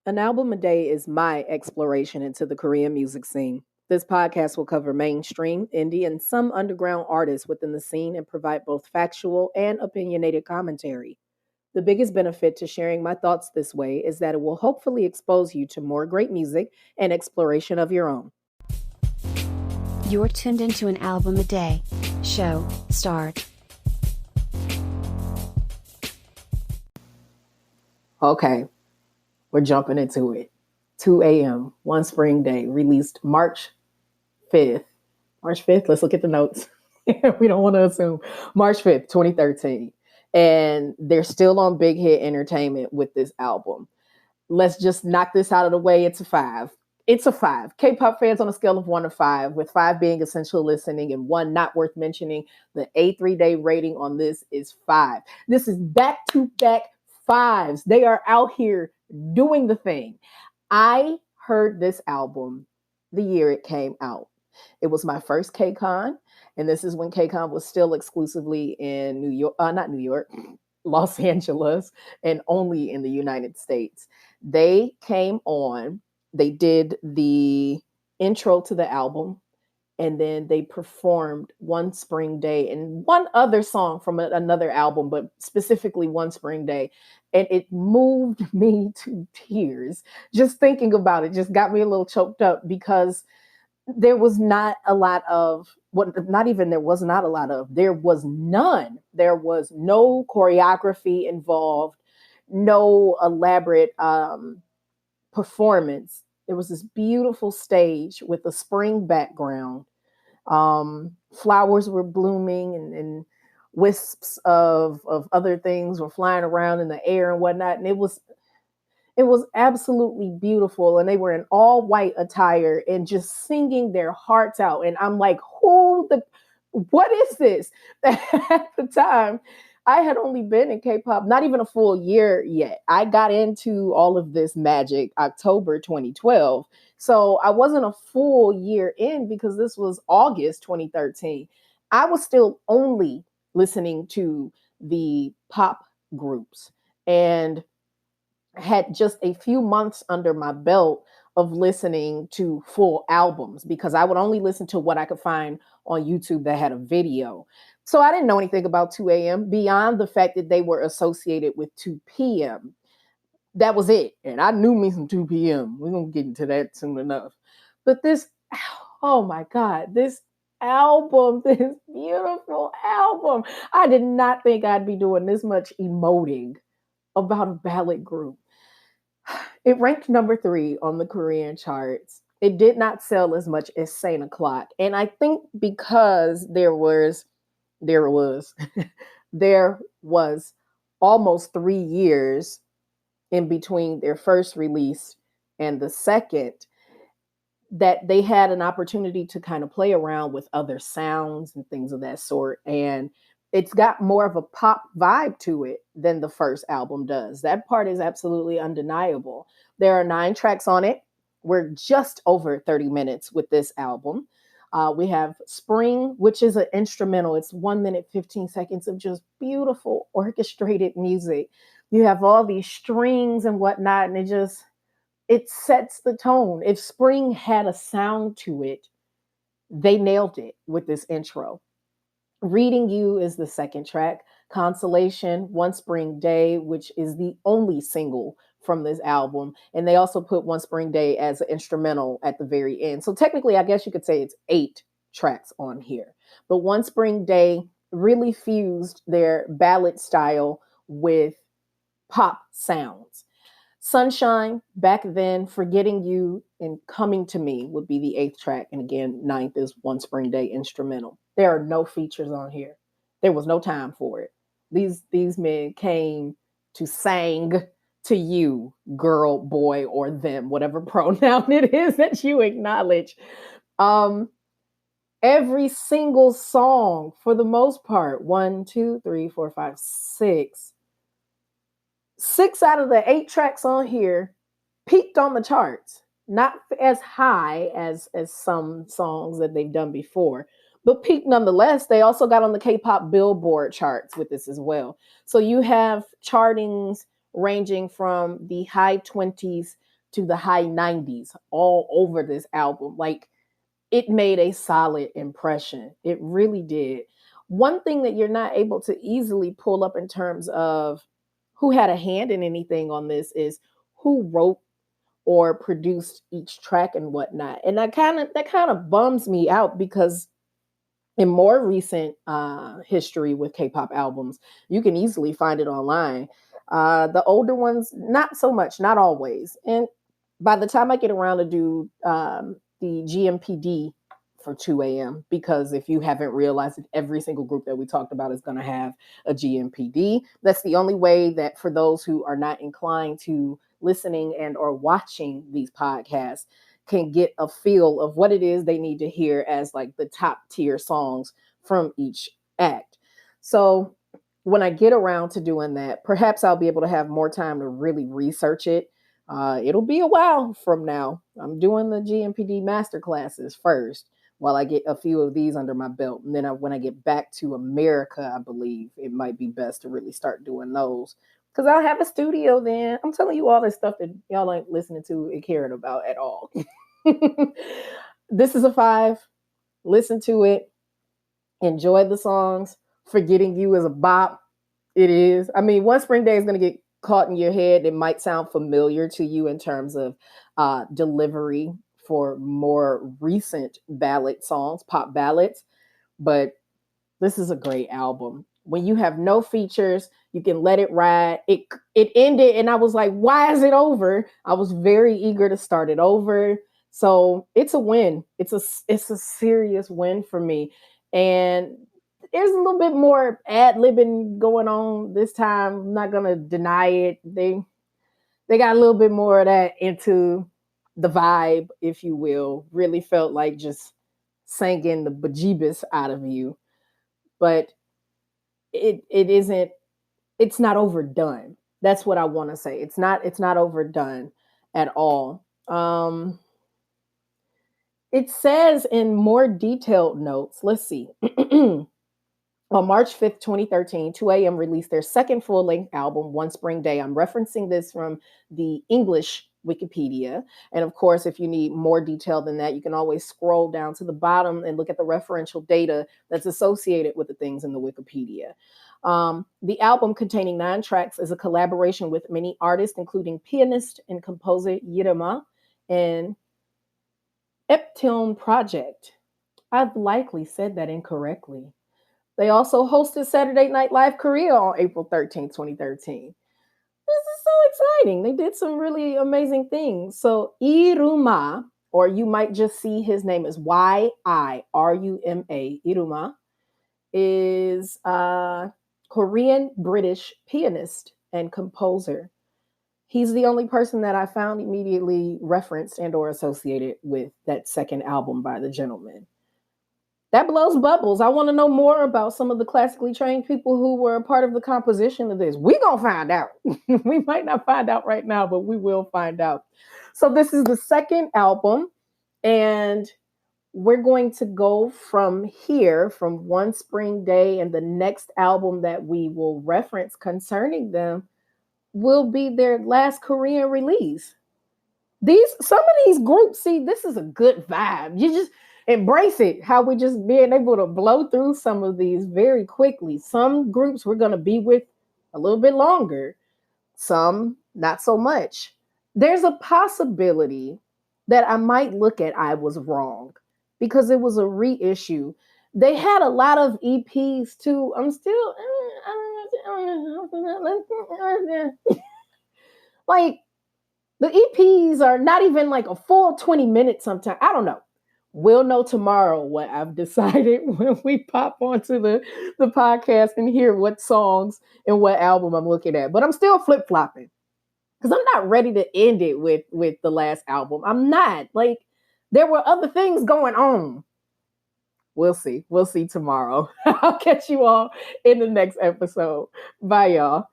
An album a day is my exploration into the Korean music scene. This podcast will cover mainstream, indie, and some underground artists within the scene and provide both factual and opinionated commentary. The biggest benefit to sharing my thoughts this way is that it will hopefully expose you to more great music and exploration of your own. You're tuned into an album a day. Show, start. Okay, we're jumping into it. 2 a.m., one spring day, released March 5th. March 5th, let's look at the notes. We don't want to assume. March 5th, 2013. And they're still on Big Hit Entertainment with this album. Let's just knock this out of the way. It's a 5. It's a 5. K-pop fans on a scale of 1 to 5, with 5 being essential listening and 1 not worth mentioning. The A3-day rating on this is 5. This is back-to-back 5s. They are out here doing the thing. I heard this album the year it came out. It was my first KCON, and this is when KCON was still exclusively in New York, not New York, Los Angeles, and only in the United States. They came on, they did the intro to the album, and then they performed One Spring Day and one other song from another album, but specifically One Spring Day. And it moved me to tears. Just thinking about it just got me a little choked up because there was not a lot of not even there was not a lot of, there was none. There was no choreography involved, no elaborate performance. There was this beautiful stage with a spring background. Flowers were blooming and wisps of other things were flying around in the air and whatnot. And it was absolutely beautiful. And they were in all white attire and just singing their hearts out. And I'm like, what is this? At the time, I had only been in K-pop, not even a full year yet. I got into all of this magic October 2012. So I wasn't a full year in because this was August 2013. I was still only listening to the pop groups and had just a few months under my belt of listening to full albums because I would only listen to what I could find on YouTube that had a video. So I didn't know anything about 2 a.m. beyond the fact that they were associated with 2 p.m. That was it. And I knew me some 2 p.m. We're going to get into that soon enough. But this, oh my God, this album, this beautiful album. I did not think I'd be doing this much emoting about a ballad group. It ranked number 3 on the Korean charts. It did not sell as much as Saint O'Clock. And I think because there was there was almost 3 years in between their first release and the second, that they had an opportunity to kind of play around with other sounds and things of that sort. And it's got more of a pop vibe to it than the first album does. That part is absolutely undeniable. There are 9 tracks on it. We're just over 30 minutes with this album. We have Spring, which is an instrumental. It's 1 minute, 15 seconds of just beautiful orchestrated music. You have all these strings and whatnot, and it sets the tone. If Spring had a sound to it, they nailed it with this intro. Reading You is the second track. Consolation, One Spring Day, which is the only single from this album. And they also put One Spring Day as an instrumental at the very end. So technically, I guess you could say it's 8 tracks on here. But One Spring Day really fused their ballad style with pop sounds. Sunshine, Back Then, Forgetting You, and Coming to Me would be the 8th track. And again, 9th is One Spring Day instrumental. There are no features on here. There was no time for it. These men came to sing to you, girl, boy, or them, whatever pronoun it is that you acknowledge. Every single song, for the most part, 1, 2, 3, 4, 5, 6. 6 out of the 8 tracks on here peaked on the charts. Not as high as some songs that they've done before, but peaked nonetheless. They also got on the K-pop Billboard charts with this as well. So you have chartings ranging from the high 20s to the high 90s all over this album. Like, it made a solid impression. It really did. One thing that you're not able to easily pull up in terms of who had a hand in anything on this is who wrote or produced each track and whatnot. And that kind of bums me out because in more recent history with K-pop albums, you can easily find it online. The older ones, not so much, not always. And by the time I get around to do the GMPD for 2 a.m., because if you haven't realized it, every single group that we talked about is going to have a GMPD. That's the only way that for those who are not inclined to listening and or watching these podcasts can get a feel of what it is they need to hear as like the top tier songs from each act. So when I get around to doing that, perhaps I'll be able to have more time to really research it. It'll be a while from now. I'm doing the GMPD master classes first while I get a few of these under my belt. And then when I get back to America, I believe it might be best to really start doing those because I'll have a studio then. I'm telling you all this stuff that y'all ain't listening to and caring about at all. This is a 5. Listen to it. Enjoy the songs. Forgetting You is a bop. It is. I mean, One Spring Day is going to get caught in your head. It might sound familiar to you in terms of delivery for more recent ballad songs, pop ballads, but this is a great album. When you have no features, you can let it ride. It ended, and I was like, "Why is it over?" I was very eager to start it over. So it's a win. It's a serious win for me. And there's a little bit more ad libbing going on this time. I'm not gonna deny it. They got a little bit more of that into the vibe, if you will. Really felt like just singing the bejeebus out of you, but it isn't. It's not overdone. That's what I want to say. It's not overdone at all. It says in more detailed notes. Let's see. On March 5th, 2013, 2AM released their second full length album, One Spring Day. I'm referencing this from the English Wikipedia. And of course, if you need more detail than that, you can always scroll down to the bottom and look at the referential data that's associated with the things in the Wikipedia. The album, containing 9 tracks, is a collaboration with many artists, including pianist and composer Yirima and Eptone Project. I've likely said that incorrectly. They also hosted Saturday Night Live Korea on April 13th, 2013. This is so exciting. They did some really amazing things. So Iruma, or you might just see his name as Yiruma, Iruma, is a Korean British pianist and composer. He's the only person that I found immediately referenced and or associated with that second album by the gentleman. That blows bubbles. I want to know more about some of the classically trained people who were a part of the composition of this. We're going to find out. We might not find out right now, but we will find out. So this is the second album, and we're going to go from here, from One Spring Day, and the next album that we will reference concerning them will be their last Korean release. Some of these groups, see, this is a good vibe. You just embrace it, how we just being able to blow through some of these very quickly. Some groups we're going to be with a little bit longer, some not so much. There's a possibility that I might look at I Was Wrong because it was a reissue. They had a lot of EPs too. I'm still like, the EPs are not even like a full 20 minutes sometimes. I don't know. We'll know tomorrow what I've decided when we pop onto the podcast and hear what songs and what album I'm looking at. But I'm still flip-flopping because I'm not ready to end it with the last album. I'm not. Like, there were other things going on. We'll see. We'll see tomorrow. I'll catch you all in the next episode. Bye, y'all.